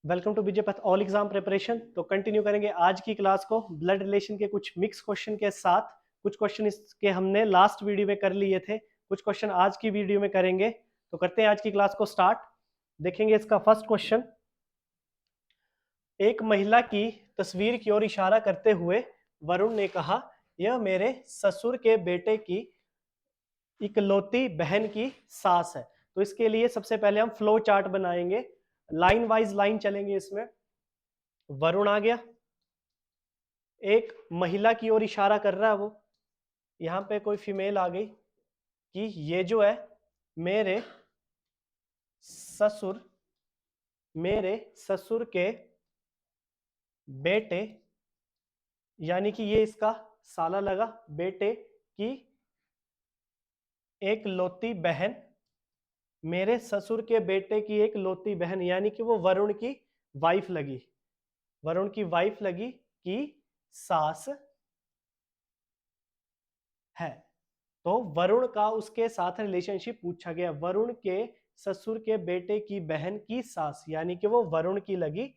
Welcome to विजय पथ all exam preparation. तो continue करेंगे आज की क्लास को ब्लड रिलेशन के कुछ मिक्स क्वेश्चन के साथ। कुछ क्वेश्चन इसके हमने लास्ट वीडियो में कर लिए थे, कुछ क्वेश्चन आज की वीडियो में करेंगे। तो करते हैं आज की क्लास को स्टार्ट। देखेंगे इसका फर्स्ट क्वेश्चन। एक महिला की तस्वीर की ओर इशारा करते हुए वरुण ने कहा, यह मेरे ससुर के बेटे की इकलौती बहन की सास है। तो इसके लिए सबसे पहले हम फ्लो चार्ट बनाएंगे, लाइन वाइज लाइन चलेंगे। इसमें वरुण आ गया, एक महिला की ओर इशारा कर रहा है वो, यहां पे कोई फीमेल आ गई कि ये जो है मेरे ससुर के बेटे, यानी कि ये इसका साला लगा, बेटे की एक लौती बहन, मेरे ससुर के बेटे की एक लौती बहन, यानी कि वो वरुण की वाइफ लगी, वरुण की वाइफ लगी कि सास है। तो वरुण का उसके साथ रिलेशनशिप पूछा गया, वरुण के ससुर के बेटे की बहन की सास, यानी कि वो वरुण की लगी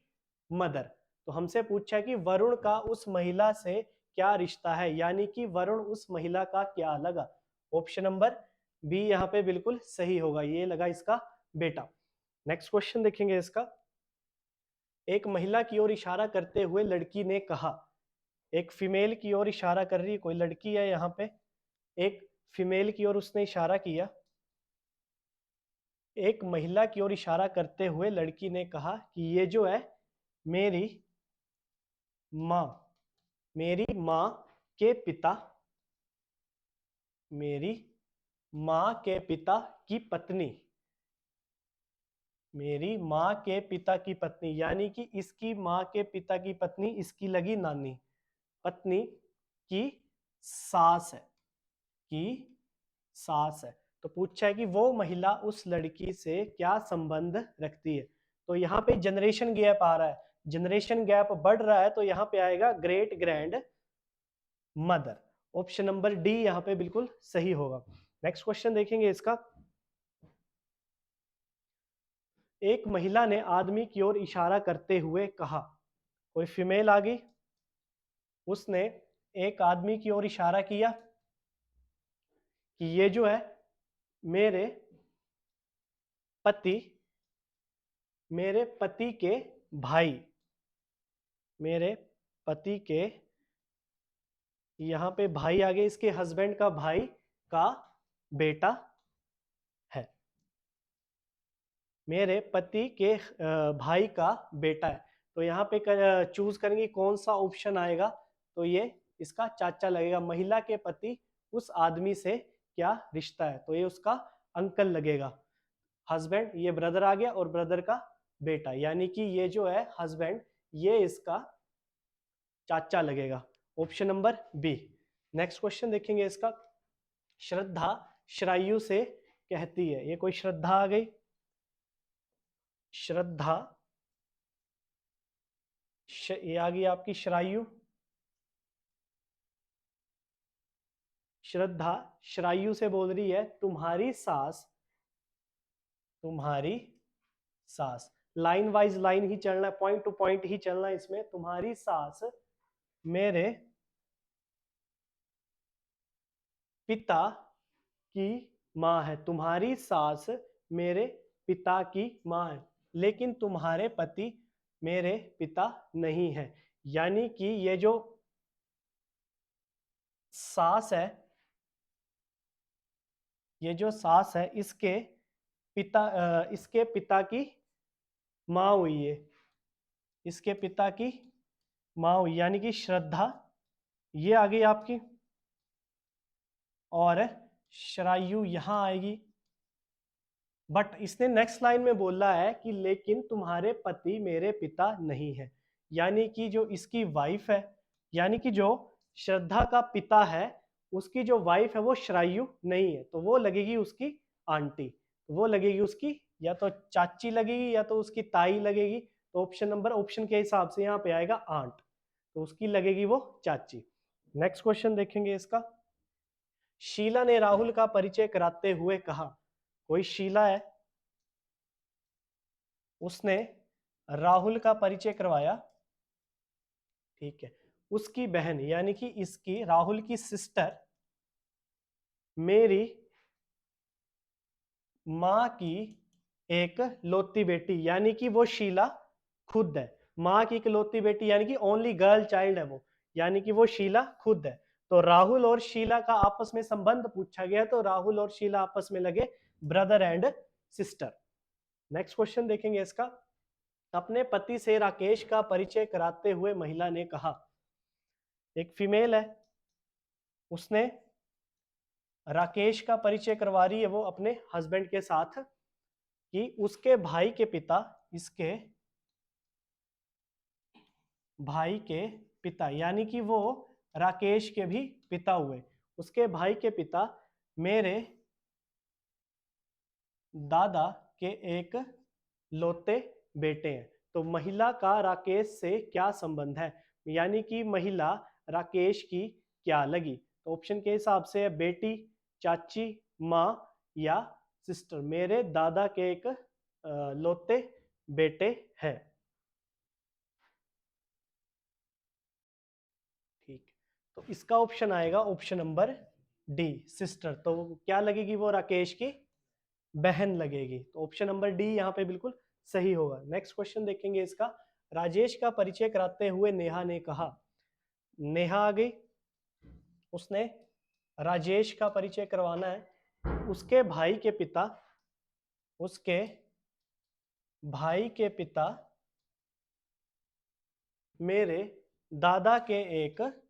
मदर। तो हमसे पूछा कि वरुण का उस महिला से क्या रिश्ता है, यानी कि वरुण उस महिला का क्या लगा। ऑप्शन नंबर बी यहाँ पे बिल्कुल सही होगा, ये लगा इसका बेटा। नेक्स्ट क्वेश्चन देखेंगे इसका। एक महिला की ओर इशारा करते हुए लड़की ने कहा, एक फीमेल की ओर इशारा कर रही है, कोई लड़की है यहाँ पे, एक फीमेल की ओर उसने इशारा किया। एक महिला की ओर इशारा करते हुए लड़की ने कहा कि ये जो है मेरी माँ, मेरी माँ के पिता, मेरी माँ के पिता की पत्नी, मेरी माँ के पिता की पत्नी, यानी कि इसकी माँ के पिता की पत्नी इसकी लगी नानी, पत्नी की सास है, की सास है। तो पूछा है कि वो महिला उस लड़की से क्या संबंध रखती है। तो यहाँ पे जनरेशन गैप आ रहा है, जनरेशन गैप बढ़ रहा है, तो यहाँ पे आएगा great grand mother. Option number D यहाँ पे बिल्कुल सही होगा। नेक्स्ट क्वेश्चन देखेंगे इसका। एक महिला ने आदमी की ओर इशारा करते हुए कहा, कोई फीमेल आ गई, उसने एक आदमी की ओर इशारा किया कि ये जो है मेरे पति, मेरे पति के भाई, मेरे पति के, यहां पे भाई आगे इसके हस्बैंड का भाई का बेटा है, मेरे पति के भाई का बेटा है। तो यहाँ पे चूज करेंगे कौन सा ऑप्शन आएगा, तो ये इसका चाचा लगेगा। महिला के पति उस आदमी से क्या रिश्ता है, तो ये उसका अंकल लगेगा। हस्बैंड ये ब्रदर आ गया और ब्रदर का बेटा, यानी कि ये जो है हस्बैंड, ये इसका चाचा लगेगा। Option number B. Next question देखेंगे इसका। श्रद्धा श्रायु से कहती है, ये कोई श्रद्धा आ गई, श्रद्धा, ये आ गई आपकी श्रायु, श्रद्धा श्रायु से बोल रही है तुम्हारी सास, तुम्हारी सास, लाइन वाइज लाइन ही चलना है, पॉइंट टू पॉइंट ही चलना है इसमें। तुम्हारी सास मेरे पिता की माँ है, तुम्हारी सास मेरे पिता की माँ है, लेकिन तुम्हारे पति मेरे पिता नहीं है। यानी कि ये जो सास है, ये जो सास है इसके इसके पिता की माँ हुई है, इसके पिता की माँ हुई, यानी कि श्रद्धा ये आ गई आपकी, और श्रायु यहां आएगी। बट इसने नेक्स्ट लाइन में बोला है कि लेकिन तुम्हारे पति मेरे पिता नहीं है, यानी कि जो इसकी वाइफ है, यानी कि जो श्रद्धा का पिता है उसकी जो वाइफ है वो श्रायु नहीं है, तो वो लगेगी उसकी आंटी, वो लगेगी उसकी या तो चाची लगेगी या तो उसकी ताई लगेगी। तो ऑप्शन नंबर, ऑप्शन के हिसाब से यहाँ पे आएगा आंट, तो उसकी लगेगी वो चाची। नेक्स्ट क्वेश्चन देखेंगे इसका। शीला ने राहुल का परिचय कराते हुए कहा, कोई शीला है, उसने राहुल का परिचय करवाया, ठीक है, उसकी बहन यानी कि इसकी राहुल की सिस्टर मेरी माँ की एक लौती बेटी, यानी कि वो शीला खुद है। माँ की इकलौती बेटी यानी कि ओनली गर्ल चाइल्ड है वो, यानी कि वो शीला खुद है। तो राहुल और शीला का आपस में संबंध पूछा गया, तो राहुल और शीला आपस में लगे brother and sister. Next question देखेंगे इसका। अपने पति से राकेश का परिचय कराते हुए महिला ने कहा, एक फीमेल है, उसने राकेश का परिचय करवा रही है वो अपने हस्बैंड के साथ कि उसके भाई के पिता, इसके भाई के पिता यानी कि वो राकेश के भी पिता हुए, उसके भाई के पिता मेरे दादा के एक लौते बेटे हैं। तो महिला का राकेश से क्या संबंध है, यानी कि महिला राकेश की क्या लगी। तो ऑप्शन के हिसाब से बेटी, चाची, माँ या सिस्टर। मेरे दादा के एक लौते बेटे हैं। ठीक, तो इसका ऑप्शन आएगा ऑप्शन नंबर डी, सिस्टर। तो क्या लगेगी वो, राकेश की बहन लगेगी। तो ऑप्शन नंबर डी यहाँ पे बिल्कुल सही होगा। नेक्स्ट क्वेश्चन देखेंगे इसका। राजेश का परिचय कराते हुए नेहा ने कहा, नेहा आ गई, उसने राजेश का परिचय करवाना है। उसके भाई के पिता, उसके भाई के पिता मेरे दादा के एक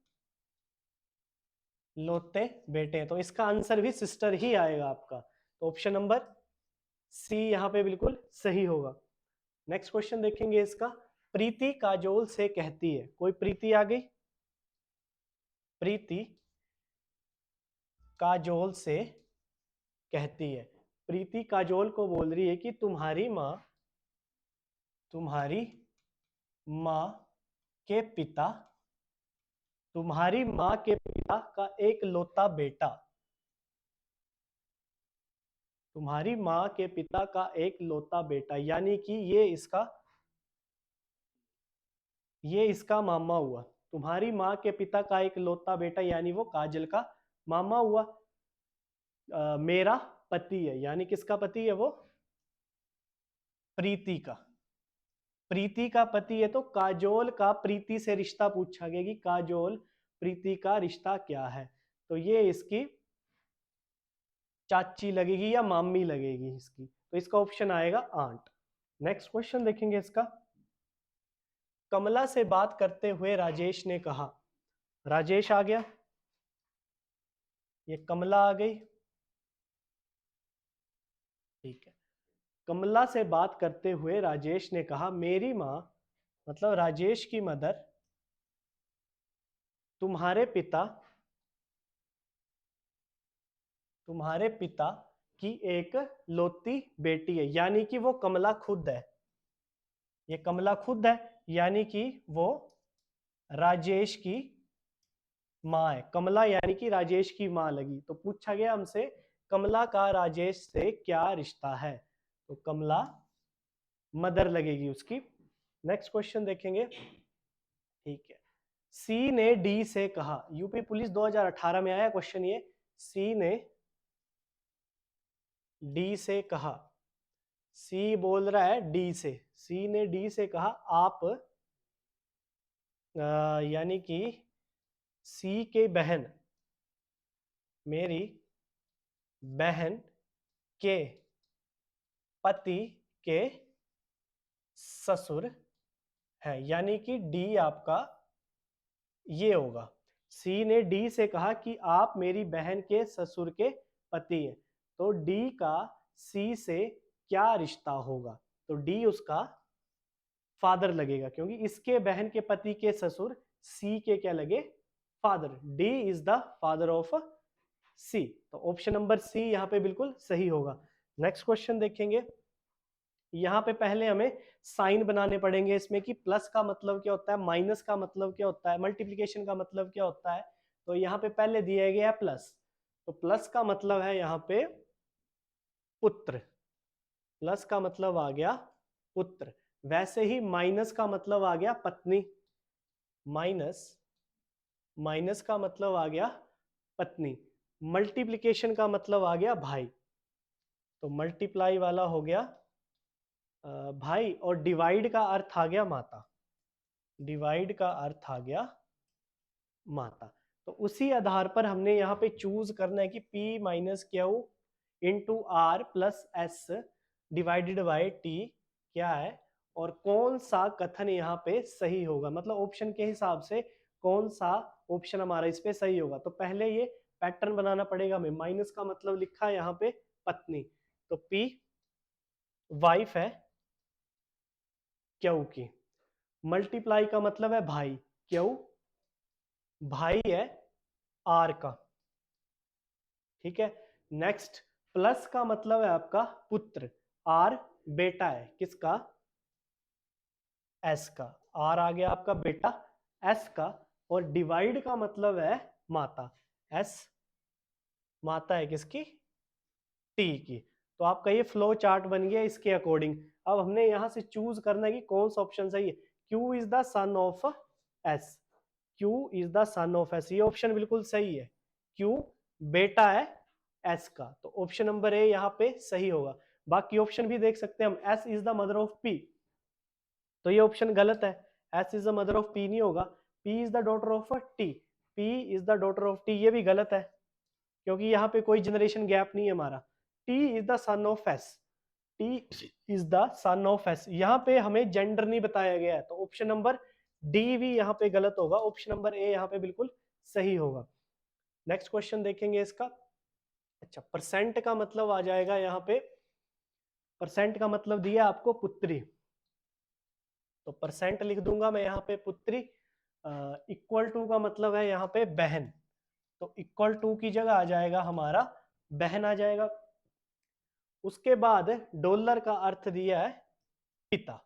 लौते बेटे हैं। तो इसका आंसर भी सिस्टर ही आएगा आपका। तो ऑप्शन नंबर सी यहाँ पे बिल्कुल सही होगा। नेक्स्ट क्वेश्चन देखेंगे इसका। प्रीति काजोल से कहती है, कोई प्रीति आ गई, प्रीति काजोल से कहती है, प्रीति काजोल को बोल रही है कि तुम्हारी माँ के पिता, तुम्हारी माँ के पिता का एक लौता बेटा, तुम्हारी माँ के पिता का एक लौता बेटा, यानी कि ये इसका मामा हुआ। तुम्हारी माँ के पिता का एक लौता बेटा यानी वो काजल का मामा हुआ। मेरा पति है, यानी किसका पति है वो, प्रीति का। प्रीति का पति है, तो काजोल का प्रीति से रिश्ता पूछा गया कि काजोल प्रीति का रिश्ता क्या है। तो ये इसकी चाची लगेगी या मामी लगेगी इसकी। तो इसका ऑप्शन आएगा आंट। नेक्स्ट क्वेश्चन देखेंगे इसका। कमला से बात करते हुए राजेश ने कहा, राजेश आ गया, ये कमला आ गई, ठीक है। कमला से बात करते हुए राजेश ने कहा, मेरी माँ मतलब राजेश की मदर तुम्हारे पिता की एक लौती बेटी है, यानी कि वो कमला खुद है। ये कमला खुद है, यानी कि वो राजेश की माँ है। कमला यानी कि राजेश की माँ लगी। तो पूछा गया हमसे कमला का राजेश से क्या रिश्ता है, तो कमला मदर लगेगी उसकी। नेक्स्ट क्वेश्चन देखेंगे, ठीक है। सी ने डी से कहा, यूपी पुलिस 2018 में आया क्वेश्चन ये। सी ने डी से कहा, सी बोल रहा है डी से, सी ने डी से कहा आप यानी कि सी के बहन, मेरी बहन के पति के ससुर है, यानी कि डी आपका ये होगा। सी ने डी से कहा कि आप मेरी बहन के ससुर के पति हैं। तो डी का सी से क्या रिश्ता होगा, तो डी उसका फादर लगेगा, क्योंकि इसके बहन के पति के ससुर सी के क्या लगे, father. D is the father of C. तो ऑप्शन नंबर सी यहाँ पे बिल्कुल सही होगा। नेक्स्ट क्वेश्चन देखेंगे। यहाँ पे पहले हमें साइन बनाने पड़ेंगे इसमें कि प्लस का मतलब क्या होता है, माइनस का मतलब क्या होता है, मल्टीप्लिकेशन का मतलब क्या होता है। तो यहाँ पे पहले दिया गया है प्लस, तो प्लस का मतलब है यहाँ पे पुत्र, प्लस का मतलब आ गया पुत्र। वैसे ही माइनस का मतलब आ गया पत्नी, माइनस का मतलब आ गया पत्नी, मल्टीप्लिकेशन का मतलब आ गया भाई, तो मल्टीप्लाई वाला हो गया भाई, और डिवाइड का अर्थ आ गया माता, डिवाइड का अर्थ आ गया माता। तो उसी आधार पर हमने यहाँ पे चूज करना है कि P minus Q into R plus S divided by T क्या है, और कौन सा कथन यहाँ पे सही होगा, मतलब ऑप्शन के हिसाब से कौन सा ऑप्शन हमारा इस पे सही होगा। तो पहले ये पैटर्न बनाना पड़ेगा हमें। माइनस का मतलब लिखा है यहाँ पे पत्नी, तो P वाइफ है क्यू की, मल्टीप्लाई का मतलब है भाई, क्यू भाई है आर का, ठीक है। नेक्स्ट प्लस का मतलब है आपका पुत्र, आर बेटा है किसका, एस का, आर आ गया आपका बेटा एस का, और डिवाइड का मतलब है माता, एस माता है किसकी, टी की। तो आपका ये फ्लो चार्ट बन गया इसके अकॉर्डिंग। अब हमने यहां से चूज करना है कि कौन सा ऑप्शन सही है। Q is the son of S, Q is the son of S, ये ऑप्शन बिल्कुल सही है, क्यू बेटा है एस का, तो ऑप्शन नंबर ए यहाँ पे सही होगा। बाकी ऑप्शन भी देख सकते हैं हम, S is the mother of P, तो ये ऑप्शन गलत है, S is the mother of P नहीं होगा। P is the daughter of T, P is the daughter of T, ये भी गलत है क्योंकि यहाँ पे कोई जनरेशन गैप नहीं है हमारा। T is the son of S, T is the son of S, यहाँ पे हमें जेंडर नहीं बताया गया है, तो ऑप्शन नंबर डी भी यहाँ पे गलत होगा, ऑप्शन नंबर ए यहाँ पे बिल्कुल सही होगा। नेक्स्ट क्वेश्चन देखेंगे इसका। अच्छा, परसेंट का मतलब आ जाएगा यहाँ पे, परसेंट का मतलब दिया आपको पुत्री, तो परसेंट लिख दूंगा मैं यहाँ पे पुत्री। इक्वल टू का मतलब है यहाँ पे बहन, तो इक्वल टू की जगह आ जाएगा हमारा बहन आ जाएगा। उसके बाद डॉलर का अर्थ दिया है पिता,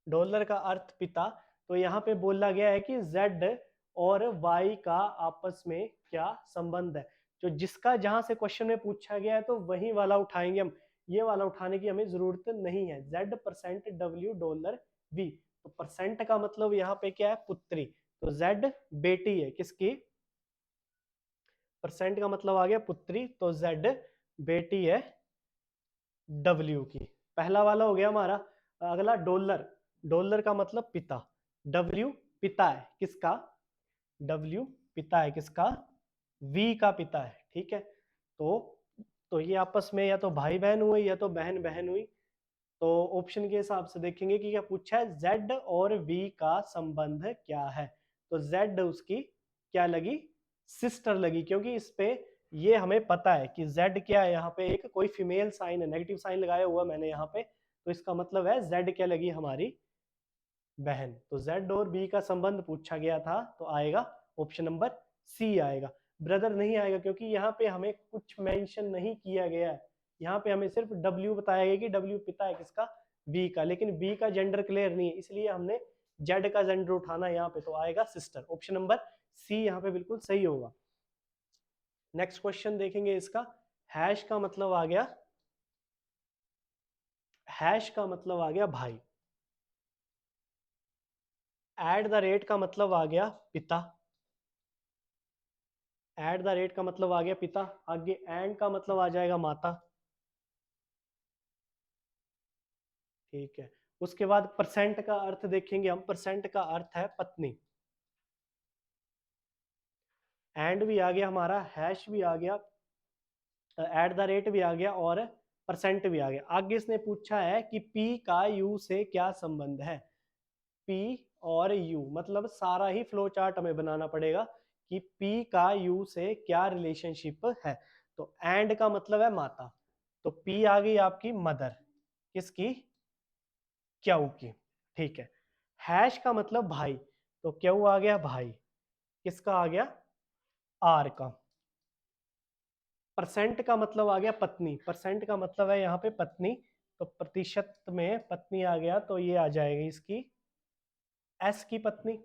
डॉलर का अर्थ पिता, तो यहाँ पे बोला गया है कि z और y का आपस में क्या संबंध है। जो जिसका जहां से क्वेश्चन में पूछा गया है तो वही वाला उठाएंगे हम, ये वाला उठाने की हमें जरूरत नहीं है। z percent w dollar v, तो परसेंट का मतलब यहाँ पे क्या है पुत्री, तो z बेटी है किसकी, परसेंट का मतलब आ गया पुत्री, तो z बेटी है w की, पहला वाला हो गया हमारा। अगला डॉलर, डॉलर का मतलब पिता, w पिता है किसका, w पिता है किसका, v का पिता है, ठीक है। तो ये आपस में या तो भाई बहन हुए या तो बहन बहन हुई। तो ऑप्शन के हिसाब से देखेंगे कि क्या पूछा है, z और v का संबंध क्या है, तो z उसकी क्या लगी, सिस्टर लगी, क्योंकि इस पे ये हमें पता है कि z क्या है, यहाँ पे एक कोई फीमेल साइन है, नेगेटिव साइन लगाया हुआ मैंने यहाँ पे, तो इसका मतलब है z क्या लगी हमारी बहन। तो z और b का संबंध पूछा गया था, तो आएगा ऑप्शन नंबर सी आएगा। ब्रदर नहीं आएगा क्योंकि यहाँ पे हमें कुछ मेंशन नहीं किया गया है, यहाँ पे हमें सिर्फ w बताया गया कि w पिता है किसका, v का, लेकिन b का जेंडर क्लियर नहीं है, इसलिए हमने z का जेंडर उठाना यहाँ पे, तो आएगा सिस्टर, ऑप्शन नंबर सी यहाँ पे बिल्कुल सही होगा। नेक्स्ट क्वेश्चन देखेंगे इसका। हैश का मतलब आ गया, हैश का मतलब आ गया भाई, एट द रेट का मतलब आ गया पिता, एट द रेट का मतलब आ गया पिता, आगे एंड का मतलब आ जाएगा माता, ठीक है। उसके बाद परसेंट का अर्थ देखेंगे हम, परसेंट का अर्थ है पत्नी, एंड भी आ गया हमारा, हैश भी आ गया, एट द रेट भी आ गया, और परसेंट भी आ गया। आगे इसने पूछा है कि पी का यू से क्या संबंध है, पी और यू मतलब सारा ही फ्लो चार्ट हमें बनाना पड़ेगा कि पी का यू से क्या रिलेशनशिप है। तो एंड का मतलब है माता, तो पी आ गई आपकी मदर किसकी, क्यू की, ठीक है। हैश का मतलब भाई, तो क्यू आ गया भाई किसका आ गया, आर का। परसेंट का मतलब आ गया पत्नी, परसेंट का मतलब है यहाँ पे पत्नी, तो प्रतिशत में पत्नी आ गया, तो ये आ जाएगी इसकी एस की पत्नी।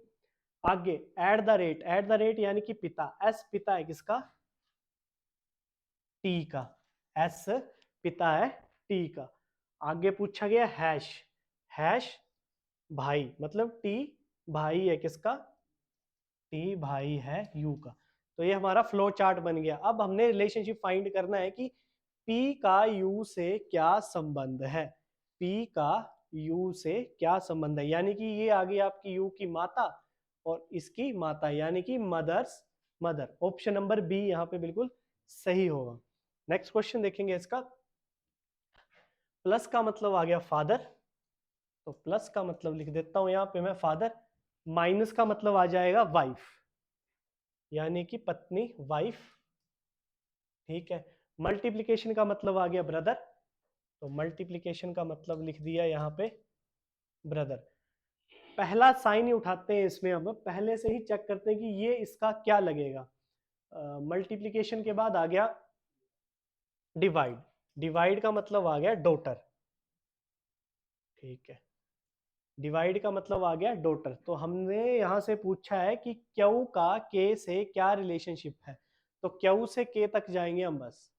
आगे at the rate, at the rate यानी कि पिता, एस पिता है किसका, टी का, एस पिता है टी का। आगे पूछा गया हैश, हैश भाई, मतलब टी भाई है किसका, टी भाई है यू का। तो ये हमारा फ्लो चार्ट बन गया। अब हमने रिलेशनशिप फाइंड करना है कि पी का यू से क्या संबंध है, पी का यू से क्या संबंध है, यानी कि ये आ गई आपकी यू की माता और इसकी माता, यानी कि mother's mother. Option number B यहाँ पे बिल्कुल सही होगा। नेक्स्ट क्वेश्चन देखेंगे इसका। प्लस का मतलब आ गया फादर, तो प्लस का मतलब लिख देता हूं यहाँ पे मैं फादर। माइनस का मतलब आ जाएगा वाइफ, यानी कि पत्नी, वाइफ। ठीक है। मल्टीप्लिकेशन का मतलब आ गया ब्रदर, तो मल्टीप्लिकेशन का मतलब लिख दिया यहाँ पे ब्रदर। पहला साइन ही उठाते हैं इसमें, हम पहले से ही चेक करते हैं कि ये इसका क्या लगेगा। मल्टीप्लिकेशन के बाद आ गया डिवाइड, डिवाइड का मतलब आ गया डॉटर। ठीक है, डिवाइड का मतलब आ गया डॉटर। तो हमने यहां से पूछा है कि क्यू का के से क्या रिलेशनशिप है, तो क्यू से के तक जाएंगे हम बस,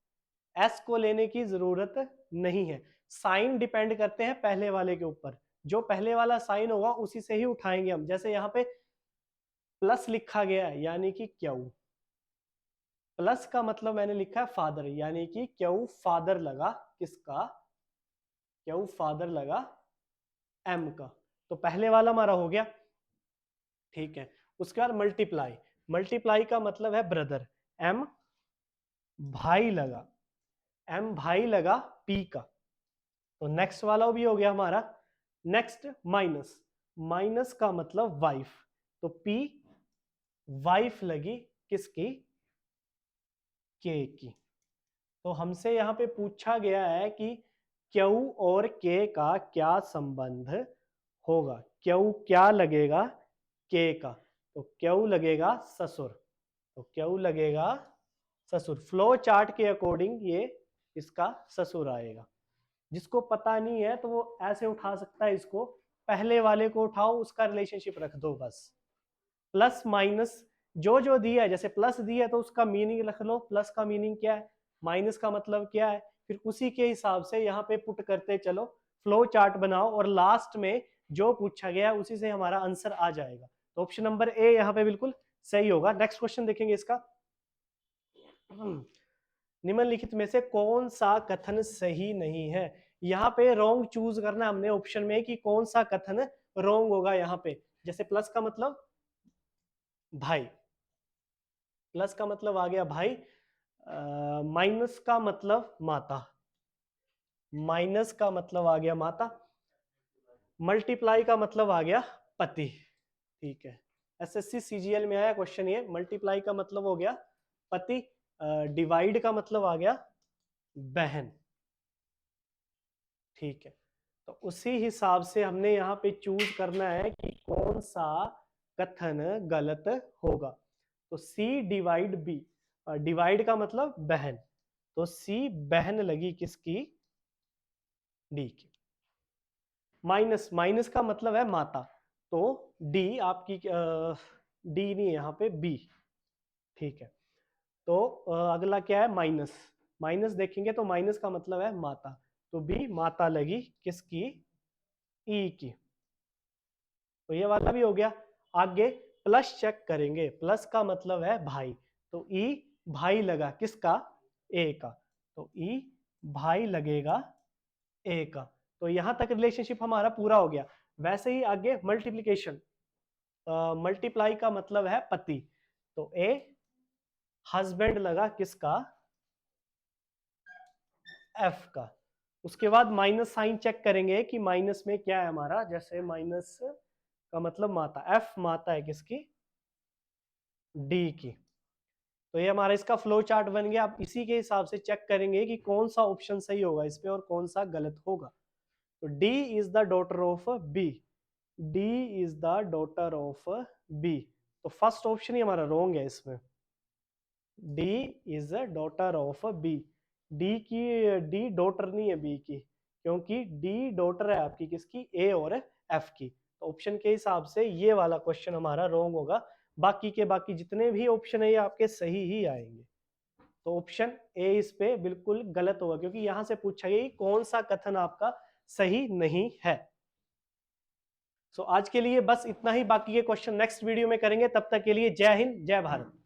एस को लेने की जरूरत नहीं है। साइन डिपेंड करते हैं पहले वाले के ऊपर, जो पहले वाला साइन होगा उसी से ही उठाएंगे हम। जैसे यहाँ पे प्लस लिखा गया है यानी कि क्यू, प्लस का मतलब मैंने लिखा है फादर, यानी कि क्यू फादर लगा किसका, क्यू फादर लगा एम का। तो पहले वाला हमारा हो गया। ठीक है, उसके बाद मल्टीप्लाई, मल्टीप्लाई का मतलब है ब्रदर, एम भाई लगा, एम भाई लगा पी का। तो नेक्स्ट वाला भी हो गया हमारा। नेक्स्ट माइनस, माइनस का मतलब वाइफ, तो पी वाइफ लगी किसकी, के की। तो हमसे यहाँ पे पूछा गया है कि क्यू और के का क्या संबंध होगा, क्यू क्या लगेगा के का, तो क्यू लगेगा ससुर, तो क्यू लगेगा ससुर। फ्लो चार्ट के अकॉर्डिंग ये इसका ससुर आएगा। जिसको पता नहीं है तो वो ऐसे उठा सकता है इसको, पहले वाले को उठाओ उसका रिलेशनशिप रख दो बस। प्लस माइनस जो जो दिया है, जैसे प्लस दिया है तो उसका मीनिंग रख लो, प्लस का मीनिंग क्या है, माइनस का मतलब क्या है, फिर उसी के हिसाब से यहाँ पे पुट करते चलो, फ्लो चार्ट बनाओ और लास्ट में जो पूछा गया है उसी से हमारा आंसर आ जाएगा। तो ऑप्शन नंबर ए यहाँ पे बिल्कुल सही होगा। नेक्स्ट क्वेश्चन देखेंगे इसका। निम्नलिखित में से कौन सा कथन सही नहीं है, यहाँ पे रॉन्ग चूज करना हमने ऑप्शन में कि कौन सा कथन रॉन्ग होगा यहाँ पे। जैसे प्लस का मतलब भाई, प्लस का मतलब आ गया भाई, माइनस का मतलब माता, माइनस का मतलब आ गया माता, मल्टीप्लाई का मतलब आ गया पति। ठीक है, एसएससी सीजीएल में आया क्वेश्चन ये, मल्टीप्लाई का मतलब हो गया पति, डिवाइड का मतलब आ गया बहन। ठीक है, तो उसी हिसाब से हमने यहाँ पे चूज करना है कि कौन सा कथन गलत होगा। तो सी डिवाइड बी, डिवाइड का मतलब बहन, तो सी बहन लगी किसकी, डी की। माइनस, माइनस का मतलब है माता, तो डी आपकी, डी नहीं है यहाँ पे बी। ठीक है, तो अगला क्या है माइनस, माइनस देखेंगे तो माइनस का मतलब है माता, तो बी माता लगी किसकी, ई की। तो ये वाला भी हो गया। आगे प्लस चेक करेंगे, प्लस का मतलब है भाई, तो ई भाई लगा किसका, ए का, तो ई भाई लगेगा ए का। तो यहां तक रिलेशनशिप हमारा पूरा हो गया। वैसे ही आगे मल्टीप्लीकेशन, मल्टीप्लाई का मतलब है पति, तो ए हस्बैंड लगा किसका, एफ का। उसके बाद माइनस साइन चेक करेंगे कि माइनस में क्या है हमारा, जैसे माइनस का मतलब माता, एफ माता है किसकी, डी की। तो ये हमारा इसका फ्लो चार्ट बन गया। आप इसी के हिसाब से चेक करेंगे कि कौन सा ऑप्शन सही होगा इस पे और कौन सा गलत होगा। तो D is the daughter of B, D is the daughter of B, तो फर्स्ट ऑप्शन ही हमारा रॉन्ग है इसमें। D is a daughter of B, D की, डी डॉटर नहीं है बी की, क्योंकि डी डॉटर है आपकी किसकी, ए और एफ की। तो ऑप्शन के हिसाब से ये वाला क्वेश्चन हमारा रॉन्ग होगा। बाकी के बाकी जितने भी ऑप्शन है ये आपके सही ही आएंगे। तो ऑप्शन ए इस पे बिल्कुल गलत होगा, क्योंकि यहां से पूछा गया कि कौन सा कथन आपका सही नहीं है। सो आज के लिए बस इतना ही, बाकी के क्वेश्चन नेक्स्ट वीडियो में करेंगे। तब तक के लिए जय हिंद, जय भारत।